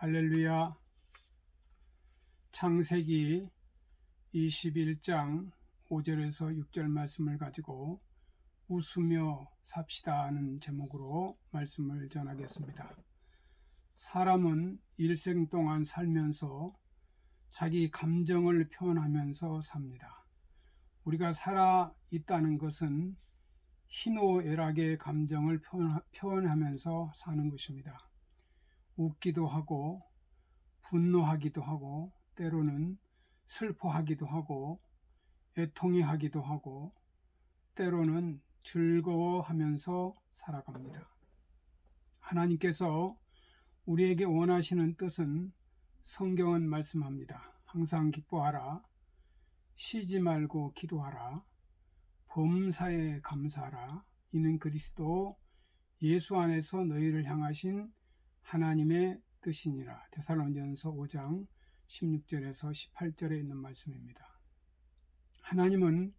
할렐루야. 창세기 21장 5절에서 6절 말씀을 가지고 웃으며 삽시다 하는 제목으로 말씀을 전하겠습니다. 사람은 일생 동안 살면서 자기 감정을 표현하면서 삽니다. 우리가 살아 있다는 것은 희노애락의 감정을 표현하면서 사는 것입니다. 웃기도 하고 분노하기도 하고 때로는 슬퍼하기도 하고 애통해하기도 하고 때로는 즐거워하면서 살아갑니다. 하나님께서 우리에게 원하시는 뜻은 성경은 말씀합니다. 항상 기뻐하라, 쉬지 말고 기도하라, 범사에 감사하라. 이는 그리스도 예수 안에서 너희를 향하신 하나님의 뜻이니라. 데살로니가전서 5장 16절에서 18절에 있는 말씀입니다. 하나님은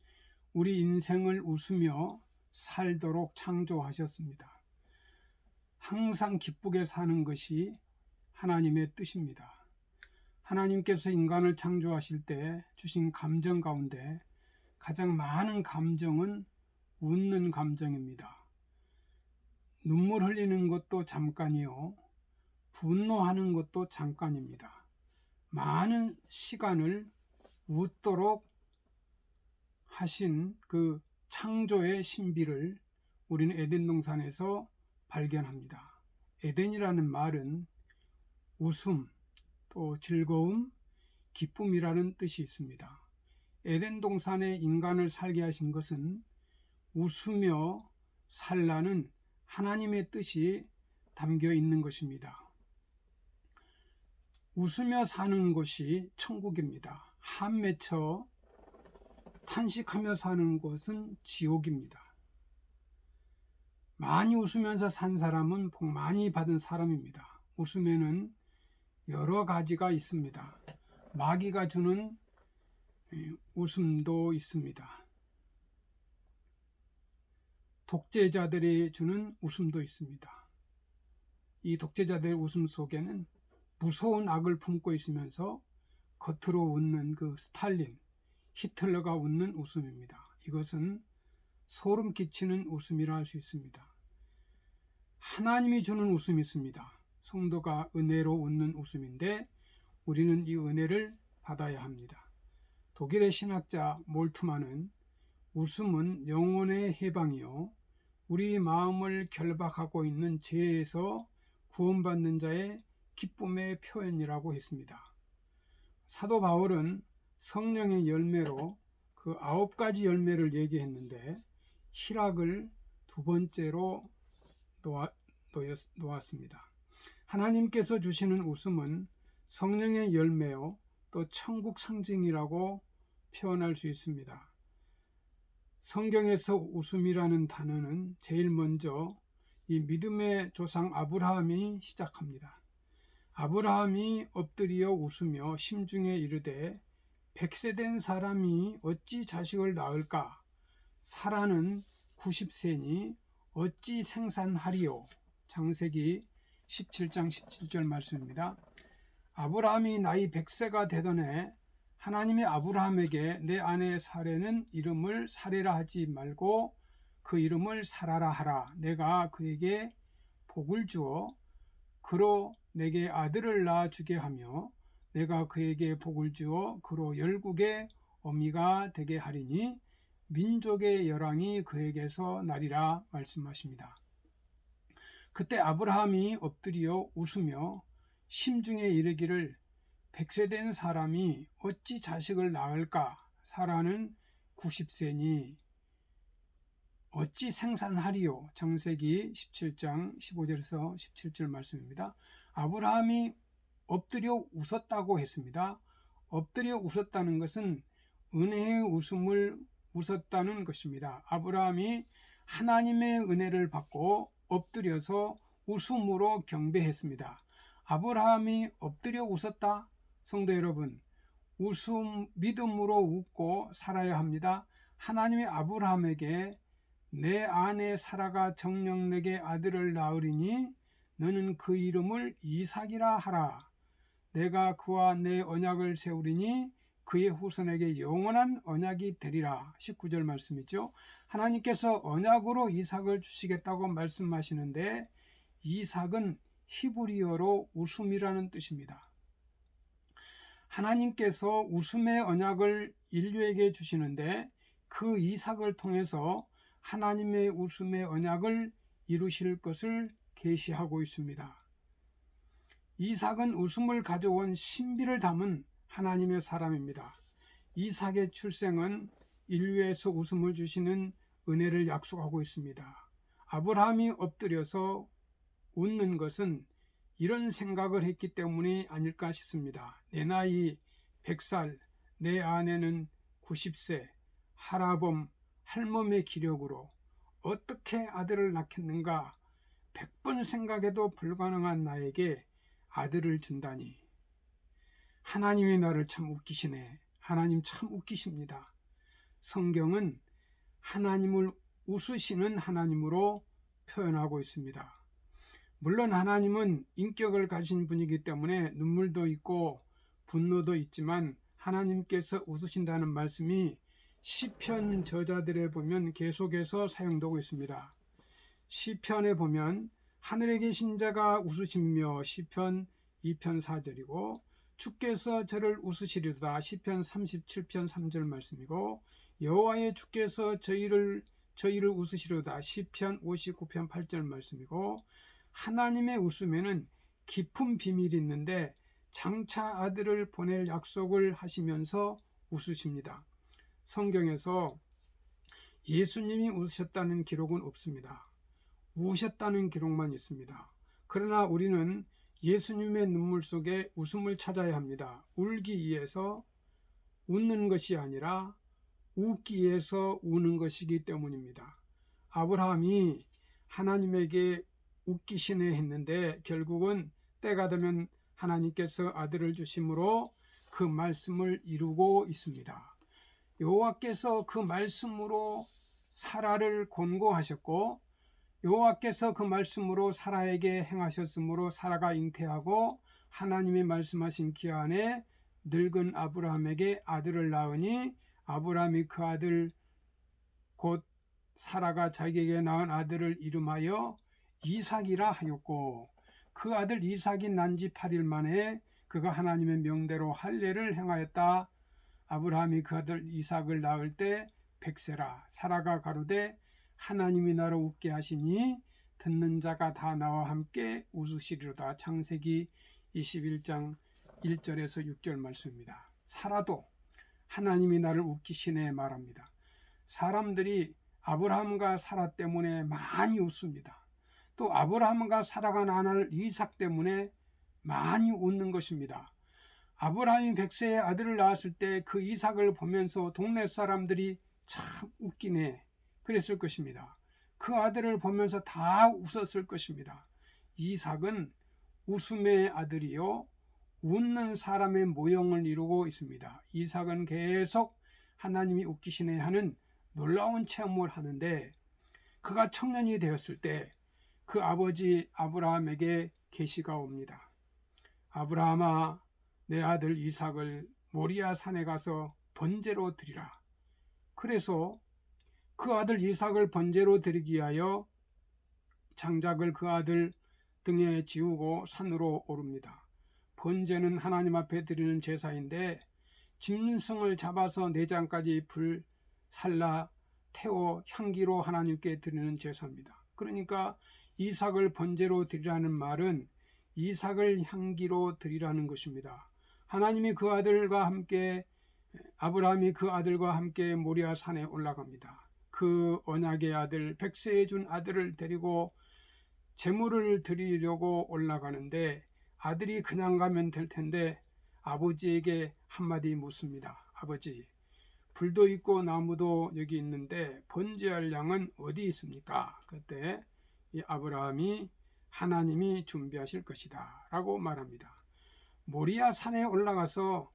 우리 인생을 웃으며 살도록 창조하셨습니다. 항상 기쁘게 사는 것이 하나님의 뜻입니다. 하나님께서 인간을 창조하실 때 주신 감정 가운데 가장 많은 감정은 웃는 감정입니다. 눈물 흘리는 것도 잠깐이요, 분노하는 것도 잠깐입니다. 많은 시간을 웃도록 하신 그 창조의 신비를 우리는 에덴 동산에서 발견합니다. 에덴이라는 말은 웃음, 또 즐거움, 기쁨이라는 뜻이 있습니다. 에덴 동산에 인간을 살게 하신 것은 웃으며 살라는 하나님의 뜻이 담겨 있는 것입니다. 웃으며 사는 곳이 천국입니다. 한 맺혀 탄식하며 사는 곳은 지옥입니다. 많이 웃으면서 산 사람은 복 많이 받은 사람입니다. 웃음에는 여러 가지가 있습니다. 마귀가 주는 웃음도 있습니다. 독재자들이 주는 웃음도 있습니다. 이 독재자들의 웃음 속에는 무서운 악을 품고 있으면서 겉으로 웃는 그 스탈린, 히틀러가 웃는 웃음입니다. 이것은 소름 끼치는 웃음이라 할 수 있습니다. 하나님이 주는 웃음이 있습니다. 성도가 은혜로 웃는 웃음인데 우리는 이 은혜를 받아야 합니다. 독일의 신학자 몰트만은 웃음은 영혼의 해방이요, 우리 마음을 결박하고 있는 죄에서 구원받는 자의 기쁨의 표현이라고 했습니다. 사도 바울은 성령의 열매로 그 9가지 열매를 얘기했는데 희락을 두 번째로 놓았습니다. 하나님께서 주시는 웃음은 성령의 열매요, 또 천국 상징이라고 표현할 수 있습니다. 성경에서 웃음이라는 단어는 제일 먼저 이 믿음의 조상 아브라함이 시작합니다. 아브라함이 엎드려 웃으며 심중에 이르되 100세 된 사람이 어찌 자식을 낳을까? 사라는 90세니 어찌 생산하리요? 창세기 17장 17절 말씀입니다. 아브라함이 나이 100세가 되던 해 하나님이 아브라함에게 내 아내 사레는 이름을 사레라 하지 말고 그 이름을 사라라 하라. 내가 그에게 복을 주어 그로 내게 아들을 낳아주게 하며 내가 그에게 복을 주어 그로 열국의 어미가 되게 하리니 민족의 열왕이 그에게서 나리라 말씀하십니다. 그때 아브라함이 엎드려 웃으며 심중에 이르기를 100세 된 사람이 어찌 자식을 낳을까? 사라는 90세니 어찌 생산하리요? 창세기 17장 15절에서 17절 말씀입니다. 아브라함이 엎드려 웃었다고 했습니다. 엎드려 웃었다는 것은 은혜의 웃음을 웃었다는 것입니다. 아브라함이 하나님의 은혜를 받고 엎드려서 웃음으로 경배했습니다. 아브라함이 엎드려 웃었다? 성도 여러분, 믿음으로 웃고 살아야 합니다. 하나님이 아브라함에게 내 아내 사라가 정녕 내게 아들을 낳으리니 너는 그 이름을 이삭이라 하라. 내가 그와 내 언약을 세우리니 그의 후손에게 영원한 언약이 되리라. 19절 말씀이죠. 하나님께서 언약으로 이삭을 주시겠다고 말씀하시는데 이삭은 히브리어로 웃음이라는 뜻입니다. 하나님께서 웃음의 언약을 인류에게 주시는데 그 이삭을 통해서 하나님의 웃음의 언약을 이루실 것을 계시하고 있습니다. 이삭은 웃음을 가져온 신비를 담은 하나님의 사람입니다. 이삭의 출생은 인류에서 웃음을 주시는 은혜를 약속하고 있습니다. 아브라함이 엎드려서 웃는 것은 이런 생각을 했기 때문이 아닐까 싶습니다. 내 나이 100살, 내 아내는 90세, 할아범, 할멈의 기력으로 어떻게 아들을 낳겠는가 100번 생각해도 불가능한 나에게 아들을 준다니. 하나님이 나를 참 웃기시네. 하나님 참 웃기십니다. 성경은 하나님을 웃으시는 하나님으로 표현하고 있습니다. 물론 하나님은 인격을 가진 분이기 때문에 눈물도 있고 분노도 있지만 하나님께서 웃으신다는 말씀이 시편 저자들에 보면 계속해서 사용되고 있습니다. 시편에 보면 하늘에 계신 자가 웃으시며 시편 2편 4절이고 주께서 저를 웃으시리로다 시편 37편 3절 말씀이고 여호와의 주께서 저희를 웃으시리로다 시편 59편 8절 말씀이고 하나님의 웃음에는 깊은 비밀이 있는데 장차 아들을 보낼 약속을 하시면서 웃으십니다. 성경에서 예수님이 웃으셨다는 기록은 없습니다. 우셨다는 기록만 있습니다. 그러나 우리는 예수님의 눈물 속에 웃음을 찾아야 합니다. 울기 위해서 웃는 것이 아니라 웃기 위해서 우는 것이기 때문입니다. 아브라함이 하나님에게 웃기시네 했는데 결국은 때가 되면 하나님께서 아들을 주심으로 그 말씀을 이루고 있습니다. 여호와께서 그 말씀으로 사라를 권고하셨고 여호와께서 그 말씀으로 사라에게 행하셨으므로 사라가 잉태하고 하나님의 말씀하신 기한에 늙은 아브라함에게 아들을 낳으니 아브라함이 그 아들 곧 사라가 자기에게 낳은 아들을 이름하여 이삭이라 하였고 그 아들 이삭이 난 지 8일 만에 그가 하나님의 명대로 할례를 행하였다. 아브라함이 그 아들 이삭을 낳을 때 100세라. 사라가 가로되 하나님이 나를 웃게 하시니 듣는 자가 다 나와 함께 웃으시리로다. 창세기 21장 1절에서 6절 말씀입니다. 사라도 하나님이 나를 웃기시네 말합니다. 사람들이 아브라함과 사라 때문에 많이 웃습니다. 또 아브라함과 사라가 낳은 이삭 때문에 많이 웃는 것입니다. 아브라함이 100세에 아들을 낳았을 때 그 이삭을 보면서 동네 사람들이 참 웃기네 그랬을 것입니다. 그 아들을 보면서 다 웃었을 것입니다. 이삭은 웃음의 아들이요 웃는 사람의 모형을 이루고 있습니다. 이삭은 계속 하나님이 웃기시네 하는 놀라운 체험을 하는데 그가 청년이 되었을 때 그 아버지 아브라함에게 계시가 옵니다. 아브라함아 내 아들 이삭을 모리아 산에 가서 번제로 드리라. 그래서 그 아들 이삭을 번제로 드리기 위하여 장작을 그 아들 등에 지우고 산으로 오릅니다. 번제는 하나님 앞에 드리는 제사인데 짐승을 잡아서 내장까지 불 살라 태워 향기로 하나님께 드리는 제사입니다. 그러니까 이삭을 번제로 드리라는 말은 이삭을 향기로 드리라는 것입니다. 하나님이 그 아들과 함께 아브라함이 그 아들과 함께 모리아 산에 올라갑니다. 그 언약의 아들 100세에 준 아들을 데리고 제물을 드리려고 올라가는데 아들이 그냥 가면 될 텐데 아버지에게 한마디 묻습니다. 아버지, 불도 있고 나무도 여기 있는데 번제할 양은 어디 있습니까? 그때 이 아브라함이 하나님이 준비하실 것이다 라고 말합니다. 모리아 산에 올라가서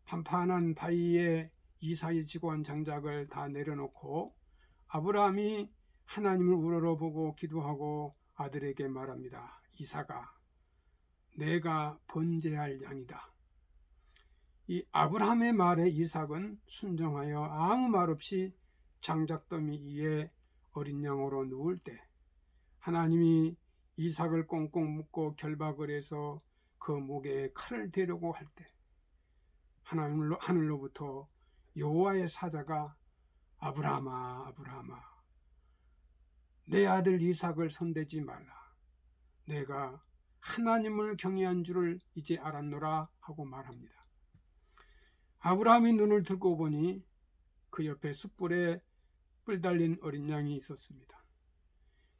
판판한 바위에 이삭이 지고 한 장작을 다 내려놓고 아브라함이 하나님을 우러러보고 기도하고 아들에게 말합니다. 이삭아, 내가 번제할 양이다. 이 아브라함의 말에 이삭은 순종하여 아무 말 없이 장작더미 위에 어린 양으로 누울 때 하나님이 이삭을 꽁꽁 묶고 결박을 해서 그 목에 칼을 대려고 할 때 하늘로부터 여호와의 사자가 아브라함아 아브라함아 내 아들 이삭을 손대지 말라. 내가 하나님을 경외한 줄을 이제 알았노라 하고 말합니다. 아브라함이 눈을 들고 보니 그 옆에 숯불에 뿔 달린 어린 양이 있었습니다.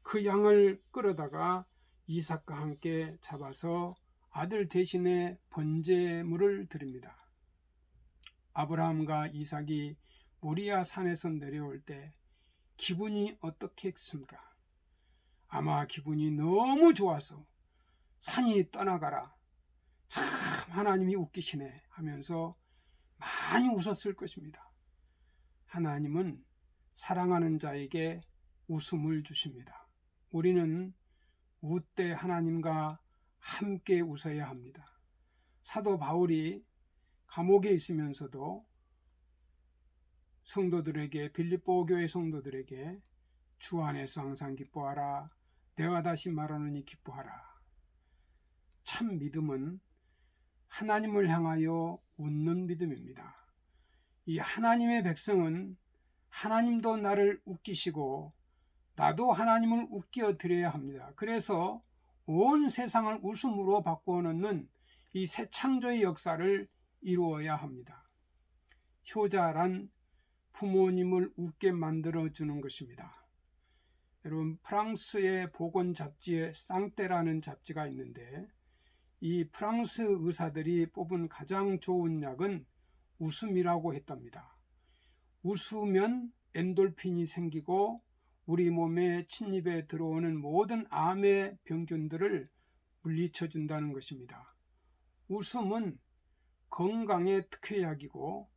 그 양을 끌어다가 이삭과 함께 잡아서 아들 대신에 번제물을 드립니다. 아브라함과 이삭이 모리아 산에서 내려올 때 기분이 어떻겠습니까? 아마 기분이 너무 좋아서 산이 떠나가라, 참 하나님이 웃기시네 하면서 많이 웃었을 것입니다. 하나님은 사랑하는 자에게 웃음을 주십니다. 우리는 웃되 하나님과 함께 웃어야 합니다. 사도 바울이 감옥에 있으면서도 성도들에게, 빌립보 교회 성도들에게 주 안에서 항상 기뻐하라, 내가 다시 말하노니 기뻐하라. 참 믿음은 하나님을 향하여 웃는 믿음입니다. 이 하나님의 백성은 하나님도 나를 웃기시고 나도 하나님을 웃겨 드려야 합니다. 그래서 온 세상을 웃음으로 바꾸어 놓는 이 새 창조의 역사를 이루어야 합니다. 효자란 부모님을 웃게 만들어 주는 것입니다. 여러분, 프랑스의 보건 잡지에 쌍떼라는 잡지가 있는데 이 프랑스 의사들이 뽑은 가장 좋은 약은 웃음이라고 했답니다. 웃으면 엔돌핀이 생기고 우리 몸에 침입에 들어오는 모든 암의 병균들을 물리쳐 준다는 것입니다. 웃음은 건강의 특효약이고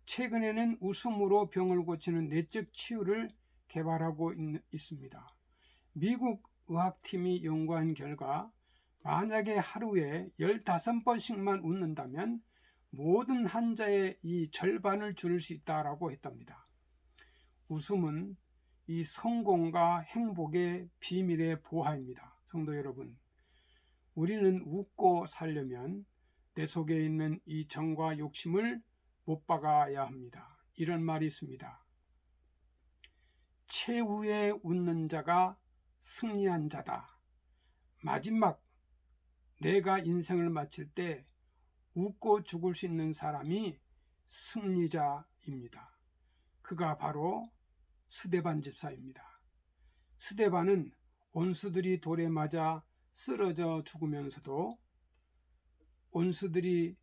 최근에는 웃음으로 병을 고치는 내적 치유를 개발하고 있습니다. 미국 의학팀이 연구한 결과 만약에 하루에 15번씩만 웃는다면 모든 환자의 이 절반을 줄일 수 있다고 했답니다. 웃음은 이 성공과 행복의 비밀의 보화입니다. 성도 여러분, 우리는 웃고 살려면 내 속에 있는 이 정과 욕심을 못 박아야 합니다. 이런 말이 있습니다. 최후에 웃는 자가 승리한 자다. 마지막 내가 인생을 마칠 때 웃고 죽을 수 있는 사람이 승리자입니다. 그가 바로 스데반 집사입니다. 스데반은 원수들이 돌에 맞아 쓰러져 죽으면서도 원수들이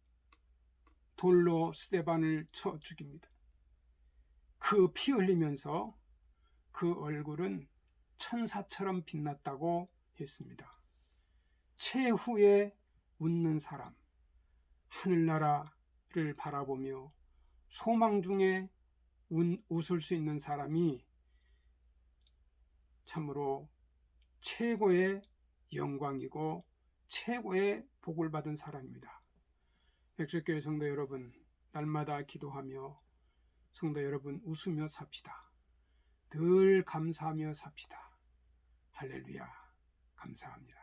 돌로 스데반을 쳐 죽입니다. 그 피 흘리면서 그 얼굴은 천사처럼 빛났다고 했습니다. 최후에 웃는 사람, 하늘나라를 바라보며 소망 중에 웃을 수 있는 사람이 참으로 최고의 영광이고 최고의 복을 받은 사람입니다. 백석교회 성도 여러분, 날마다 기도하며 성도 여러분 웃으며 삽시다. 늘 감사하며 삽시다. 할렐루야, 감사합니다.